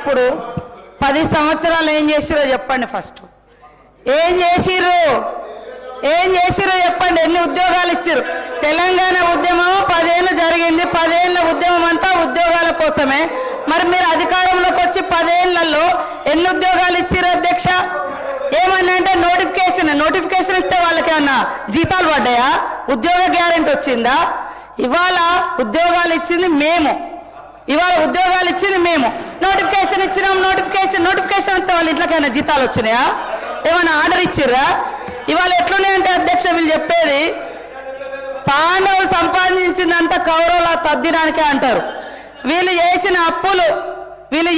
ఉన్నప్పుడు 10 సంవత్సరాలు ఏం చేసిరో చెప్పండి. ఫస్ట్ ఏం చేసిర్రు చెప్పండి. ఎన్ని ఉద్యోగాలు ఇచ్చారు? తెలంగాణ ఉద్యమం 10 ఏళ్ళు జరిగింది. 10 ఏళ్ళ ఉద్యమం అంతా ఉద్యోగాల కోసమే. మరి మీరు అధికారంలోకి వచ్చి 10 ఏళ్లలో ఎన్ని ఉద్యోగాలు ఇచ్చారు అధ్యక్ష? ఏమన్నా అంటే నోటిఫికేషన్ ఇస్తే వాళ్ళకి ఏమన్నా జీతాలు పడ్డాయా? ఉద్యోగ గ్యారెంటీ వచ్చిందా? ఇవాళ ఉద్యోగాలు ఇచ్చింది మేము. నోటిఫికేషన్ ఇచ్చినాం. నోటిఫికేషన్ ఇస్తే వాళ్ళ ఇంట్లోకైనా జీతాలు వచ్చినాయా? ఏమైనా ఆర్డర్ ఇచ్చిర్రా? ఇవాళ ఎట్లున్నాయంటే అధ్యక్ష వీళ్ళు చెప్పేది పాండవులు సంపాదించిందంతా కౌరవుల తద్దినానికే అంటారు. వీళ్ళు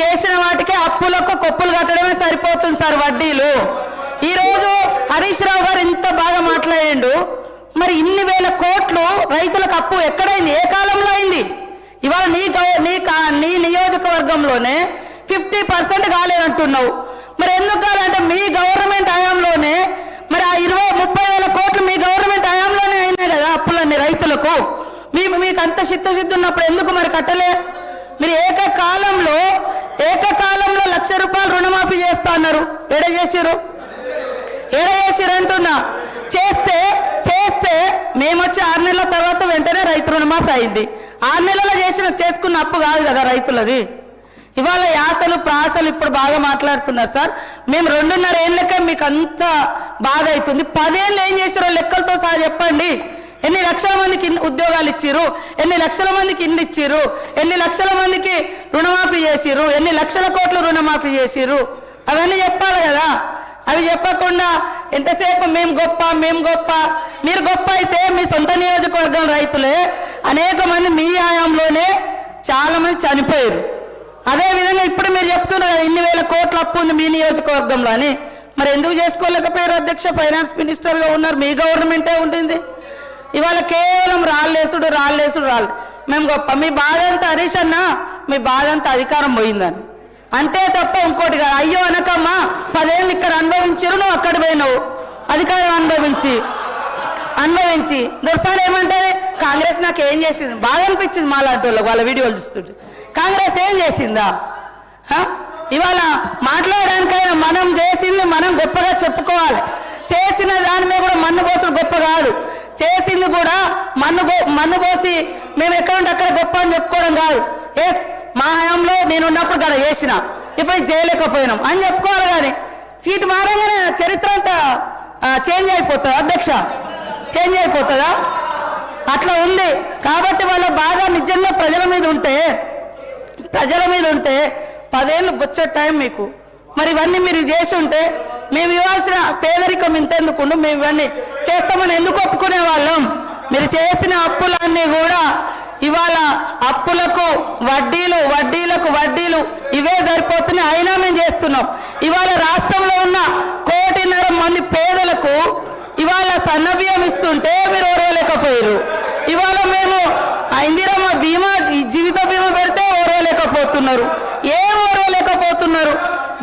చేసిన వాటికే అప్పులకు కొప్పులు కట్టడమే సరిపోతుంది సార్ వడ్డీలు. ఈరోజు హరీష్ రావు గారు ఇంత బాగా మాట్లాడిండు. మరి ఇన్ని వేల కోట్లు రైతులకు అప్పు ఎక్కడైంది? ఏ కాలంలో అయింది? ఇవాళ నీ నియోజకవర్గంలోనే 50% కాలేదంటున్నావు. మరి ఎందుకు కాలంటే మీ గవర్నమెంట్ హయాంలోనే మరి ఆ 20-30 వేల కోట్లు మీ గవర్నమెంట్ హయాంలోనే అయినాయి కదా అప్పులన్నీ రైతులకు. మీకు అంత చిత్తశుద్ధి ఉన్నప్పుడు ఎందుకు మరి కట్టలే? మీరు ఏకకాలంలో 1,00,000 రూపాయలు రుణమాఫీ చేస్తా అన్నారు. ఎడ చేసిరు అంటున్నా. చేస్తే మేము వచ్చి 6 నెలల తర్వాత వెంటనే రైతు రుణమాఫీ అయింది. 6 నెలల్లో చేసుకున్న అప్పు కాదు కదా రైతులది. ఇవాళ యాసలు ప్రాసలు ఇప్పుడు బాగా మాట్లాడుతున్నారు సార్. మేము 2.5 ఏళ్ళకే మీకు అంత బాధ అవుతుంది. 10 ఏళ్ళు ఏం చేసారో లెక్కలతో సహా చెప్పండి. ఎన్ని లక్షల మందికి ఉద్యోగాలు ఇచ్చిర్రు? ఎన్ని లక్షల మందికి ఇల్లు ఇచ్చిర్రు? ఎన్ని లక్షల మందికి రుణమాఫీ చేసిర్రు? ఎన్ని లక్షల కోట్లు రుణమాఫీ చేసిర్రు? అవన్నీ చెప్పాలి కదా. అవి చెప్పకుండా ఎంతసేపు మేము గొప్ప. మీరు గొప్ప అయితే మీ సొంత నియోజకవర్గం రైతులే అనేక మంది మీ హయాంలోనే చాలా మంది చనిపోయారు. అదేవిధంగా ఇప్పుడు మీరు చెప్తున్నారు కదా ఇన్ని వేల కోట్ల అప్పు ఉంది మీ నియోజకవర్గంలో అని. మరి ఎందుకు చేసుకోలేకపోయారు అధ్యక్ష? ఫైనాన్స్ మినిస్టర్గా ఉన్నారు, మీ గవర్నమెంటే ఉంటుంది. ఇవాళ కేవలం రాళ్ళేసుడు. మేము గొప్ప. మీ బాధ అంతా హరీష్ అన్న, మీ బాధ అంతా అధికారం పోయిందని అంతే తప్ప ఇంకోటి కాదు. అయ్యో అనకమ్మా, 10 ఏళ్ళు ఇక్కడ అనుభవించారు, నువ్వు అక్కడ పోయినావు అధికారం అనుభవించి దొరసారి ఏమంటే కాంగ్రెస్ నాకు ఏం చేసింది? బాగా అనిపించింది మాలాంటి వాళ్ళ వీడియోలు చూస్తుంటే. కాంగ్రెస్ ఏం చేసిందా? ఇవాళ మాట్లాడడానికైనా మనం చేసింది మనం గొప్పగా చెప్పుకోవాలి. చేసిన దాని మీద కూడా మన్ను పోసుడు గొప్ప కాదు. చేసింది కూడా మన్ను పోసి మేము ఎక్కడుంటే అక్కడ గొప్ప అని చెప్పుకోవడం కాదు. ఎస్ మా హయాంలో నేను ఉన్నప్పుడు కదా చేసిన, ఇప్పుడు చేయలేకపోయినాం అని చెప్పుకోవాలి. కానీ సీటు మారంగానే చరిత్ర అంతా చేంజ్ అయిపోతుంది అధ్యక్ష. చేంజ్ అయిపోతుందా? అట్లా ఉంది. కాబట్టి వాళ్ళ బాగా నిజంగా ప్రజల మీద ఉంటే 10 ఏళ్ళు వచ్చే టైం మీకు. మరి ఇవన్నీ మీరు చేసి ఉంటే మేము ఇవ్వాల్సిన పేదరికం ఇంతెందుకు? మేము ఇవన్నీ చేస్తామని ఎందుకు ఒప్పుకునే వాళ్ళం? మీరు చేసిన అప్పులన్నీ కూడా ఇవాళ అప్పులకు వడ్డీలు ఇవే సరిపోతున్నాయి. అయినా మేము చేస్తున్నాం. ఇవాళ రాష్ట్రంలో ఉన్న 1.5 కోటి మంది పేదలకు ఇవాళ సన్నబియ్యం ఇస్తుంటే మీరు ఓర్వలేకపోయారు. ఇవాళ మేము ఇందిరమ్మ బీమా జీవిత బీమా పెడితే ఓర్వలేకపోతున్నారు. ఏం ఓర్వలేకపోతున్నారు?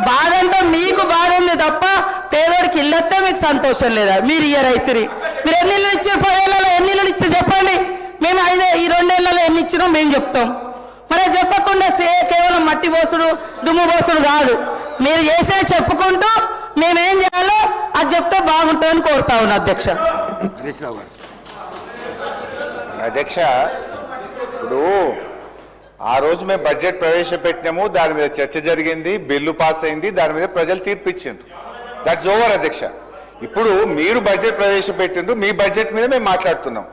బాధ అంతా మీకు బాధ ఉంది తప్ప పేదోడికి ఇల్లొస్తే మీకు సంతోషం లేదా? మీరు ఇయ్యరైతురి. మీరు ఎన్ని ఇళ్ళు ఇచ్చారు? 10 ఏళ్లలో ఎన్ని ఇళ్ళు ఇచ్చారు చెప్పండి. మేము ఈ 2 ఏళ్లలో ఎన్ని ఇచ్చినాం మేము చెప్తాం. మరి చెప్పకుండా కేవలం మట్టి పోసుడు దుమ్ము పోసుడు కాదు. మీరు చేసే చెప్పుకుంటూ మేమేం చేయాలో అది చెప్తే బాగుంటుందని కోరుతా ఉన్నా అధ్యక్ష. అధ్యక్ష, ఇప్పుడు ఆ రోజు మేము బడ్జెట్ ప్రవేశపెట్టినాము, దాని మీద చర్చ జరిగింది, బిల్లు పాస్ అయింది, దాని మీద ప్రజలు తీర్పు ఇచ్చిండ్రు. దట్స్ ఓవర్ అధ్యక్ష. ఇప్పుడు మీరు బడ్జెట్ ప్రవేశపెట్టిండ్రు, మీ బడ్జెట్ మీద మేము మాట్లాడుతున్నాం.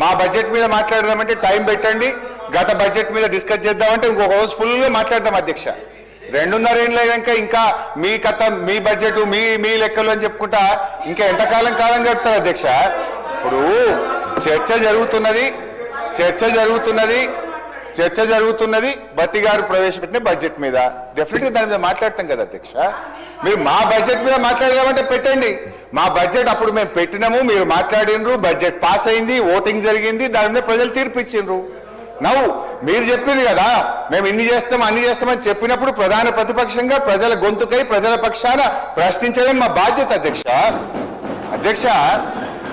మా బడ్జెట్ మీద మాట్లాడదామంటే టైం పెట్టండి. గత బడ్జెట్ మీద డిస్కస్ చేద్దామంటే ఇంకొక రోజు ఫుల్గా మాట్లాడదాం అధ్యక్ష. 2.5 ఏళ్ళు అయ్యాక ఇంకా మీ కథ, మీ బడ్జెట్, మీ లెక్కలు అని చెప్పుకుంటా ఇంకా ఎంతకాలం గడుపుతారు అధ్యక్ష? ఇప్పుడు చర్చ జరుగుతున్నది భట్టి గారు ప్రవేశపెట్టిన బడ్జెట్ మీద. డెఫినెట్గా దాని మీద మాట్లాడతాం కదా అధ్యక్ష. మీరు మా బడ్జెట్ మీద మాట్లాడదామంటే పెట్టండి. మా బడ్జెట్ అప్పుడు మేము పెట్టినాము, మీరు మాట్లాడినరు, బడ్జెట్ పాస్ అయింది, ఓటింగ్ జరిగింది, దాని మీద ప్రజలు తీర్పు ఇచ్చిండ్రు. నవ్వు మీరు చెప్పింది కదా మేము ఇన్ని చేస్తాం అన్ని చేస్తామని చెప్పినప్పుడు ప్రధాన ప్రతిపక్షంగా ప్రజల గొంతుకై ప్రజల పక్షాన ప్రశ్నించడం మా బాధ్యత అధ్యక్ష.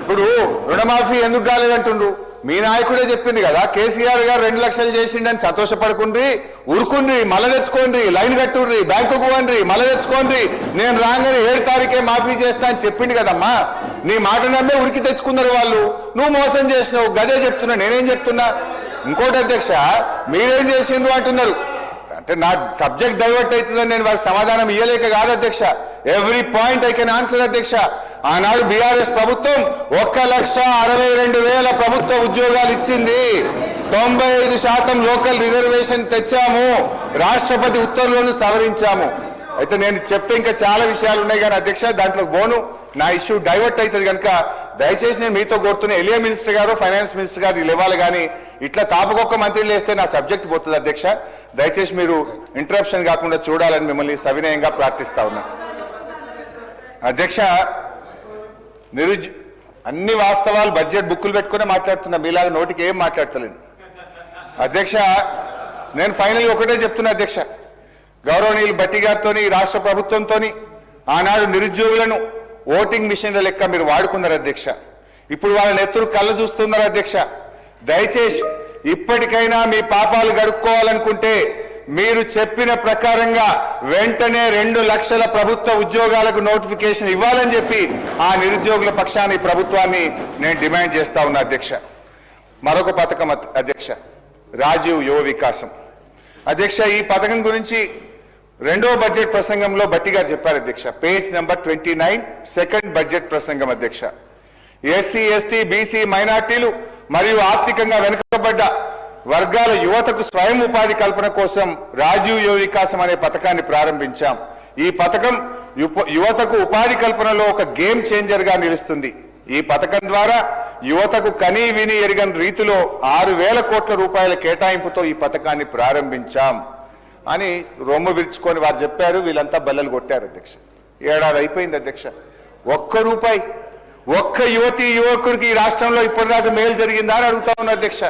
ఇప్పుడు రుణమాఫీ ఎందుకు కాలేదంటుండ్రు? మీ నాయకుడే చెప్పింది కదా, కేసీఆర్ గారు 2 లక్షలు చేసిండని సంతోషపడుకుండ్రి, ఉరుకుండ్రి, మళ్ళా తెచ్చుకోండి, లైన్ కట్టుండ్రి, బ్యాంకుకు పోండి, మళ్ళా తెచ్చుకోండి, నేను రాగానే 7 తారీఖే మాఫీ చేస్తా అని చెప్పింది కదమ్మా. నీ మాట నమ్మే ఉరికి తెచ్చుకున్నారు వాళ్ళు. నువ్వు మోసం చేసినావు, గదే చెప్తున్నా. నేనేం చెప్తున్నా? ఇంకోటి అధ్యక్ష, మీరేం చేసిండ్రు అంటున్నారు. అంటే నా సబ్జెక్ట్ డైవర్ట్ అవుతుందని నేను వారికి సమాధానం ఇయ్యలేక కాదు అధ్యక్ష. Every point I can answer అధ్యక్ష. ఆనాడు బీఆర్ఎస్ ప్రభుత్వం 1,62,000 ప్రభుత్వ ఉద్యోగాలు ఇచ్చింది. 95% లోకల్ రిజర్వేషన్ తెచ్చాము. రాష్ట్రపతి ఉత్తర్వులను సవరించాము. అయితే నేను చెప్తే ఇంకా చాలా విషయాలు ఉన్నాయి కానీ అధ్యక్ష, దాంట్లో బోను నా ఇష్యూ డైవర్ట్ అవుతుంది కనుక దయచేసి నేను మీతో కోరుతున్న ఎలియా మినిస్టర్ గారు, ఫైనాన్స్ మినిస్టర్ గారు వీళ్ళు ఇవ్వాలి. కానీ ఇట్లా తాపకొక్క మంత్రులు వేస్తే నా సబ్జెక్ట్ పోతుంది అధ్యక్ష. దయచేసి మీరు ఇంటరప్షన్ కాకుండా చూడాలని మిమ్మల్ని సవినయంగా ప్రార్థిస్తా ఉన్నా అధ్యక్ష. అన్ని వాస్తవాలు బడ్జెట్ బుక్కులు పెట్టుకునే మాట్లాడుతున్నా, మీలాగా నోటికి ఏం మాట్లాడతలేను అధ్యక్ష. నేను ఫైనల్ ఒకటే చెప్తున్నా అధ్యక్ష, గౌరవనీయులు భట్టి గారితో, రాష్ట్ర ప్రభుత్వంతో ఆనాడు నిరుద్యోగులను ఓటింగ్ మిషన్ల లెక్క మీరు వాడుకున్నారు అధ్యక్ష. ఇప్పుడు వాళ్ళని ఎత్తురు కళ్ళ చూస్తున్నారు అధ్యక్ష. దయచేసి ఇప్పటికైనా మీ పాపాలు గడుక్కోవాలనుకుంటే మీరు చెప్పిన ప్రకారంగా వెంటనే 2 లక్షల ప్రభుత్వ ఉద్యోగాలకు నోటిఫికేషన్ ఇవ్వాలని చెప్పి ఆ నిరుద్యోగుల పక్షాన్ని ప్రభుత్వాన్ని నేను డిమాండ్ చేస్తా ఉన్నా అధ్యక్ష. మరొక పథకం అధ్యక్ష, రాజీవ్ యువ వికాసం అధ్యక్ష. ఈ పథకం గురించి 2వ బడ్జెట్ ప్రసంగంలో భట్టి గారు చెప్పారు అధ్యక్ష. పేజ్ నెంబర్ 29, సెకండ్ బడ్జెట్ ప్రసంగం అధ్యక్ష. ఎస్సీ, ఎస్టీ, బీసీ, మైనార్టీలు మరియు ఆర్థికంగా వెనుకబడ్డ వర్గాల యువతకు స్వయం ఉపాధి కల్పన కోసం రాజీవ్ యువ వికాసం అనే పథకాన్ని ప్రారంభించాం. ఈ పథకం యువతకు ఉపాధి కల్పనలో ఒక గేమ్ చేంజర్ గా నిలుస్తుంది. ఈ పథకం ద్వారా యువతకు కనీ విని ఎరగని రీతిలో 6,000 కోట్ల రూపాయల కేటాయింపుతో ఈ పథకాన్ని ప్రారంభించాం అని రొమ్ము విరుచుకొని వారు చెప్పారు. వీళ్ళంతా బల్లలు కొట్టారు అధ్యక్ష. 7 ఏడాది అయిపోయింది అధ్యక్ష. 1 రూపాయి ఒక్క యువతి యువకుడికి ఈ రాష్ట్రంలో ఇప్పటిదాకా మేలు జరిగిందా అని అడుగుతా ఉన్నా అధ్యక్ష.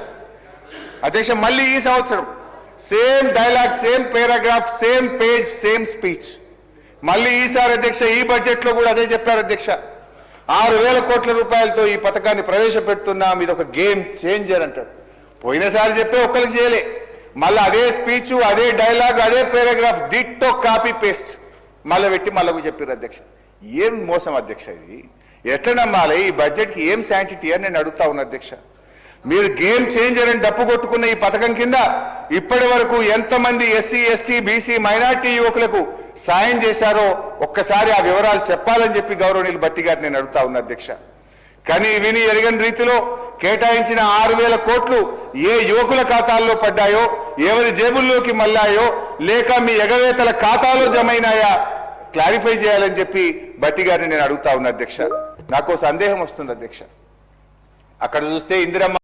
అధ్యక్ష, మళ్ళీ ఈ సంవత్సరం same dialogue, same paragraph, same page, same speech. మళ్ళీ ఈసారి అధ్యక్ష ఈ బడ్జెట్ లో కూడా అదే చెప్పారు అధ్యక్ష. 6,000 కోట్ల రూపాయలతో ఈ పథకాన్ని ప్రవేశపెడుతున్నాం, ఇది ఒక గేమ్ చేంజర్ అంటాడు. పోయినసారి చెప్పే ఒక్కరికి చేయలే, మళ్ళీ అదే స్పీచ్, అదే డైలాగ్, అదే పారాగ్రాఫ్ డిట్టో కాపీ పేస్ట్ మళ్ళీ పెట్టి మళ్ళీ చెప్పారు అధ్యక్ష. ఏం మోసం అధ్యక్ష ఇది? ఎట్లా నమ్మాలి? ఈ బడ్జెట్కి ఏం శాంటిటీ అని నేను అడుగుతా ఉన్నా అధ్యక్ష. మీరు గేమ్ చేంజర్ అని డప్పు కొట్టుకున్న ఈ పథకం కింద ఇప్పటి వరకు ఎంతమంది ఎస్సీ, ఎస్టీ, బీసీ, మైనార్టీ యువకులకు సాయం చేశారో ఒక్కసారి ఆ వివరాలు చెప్పాలని చెప్పి గౌరవనీయులు భట్టి గారు నేను అడుగుతా ఉన్నా అధ్యక్ష. కానీ విని ఎరగని రీతిలో కేటాయించిన 6,000 కోట్లు ఏ యువకుల ఖాతాల్లో పడ్డాయో, ఎవరి జేబుల్లోకి మళ్ళాయో, లేక మీ ఎగవేతల ఖాతాలో జమైనాయా క్లారిఫై చేయాలని చెప్పి భట్టి గారిని నేను అడుగుతా ఉన్నా అధ్యక్ష. నాకు సందేహం వస్తుంది అధ్యక్ష. అక్కడ చూస్తే ఇందిరమ్మ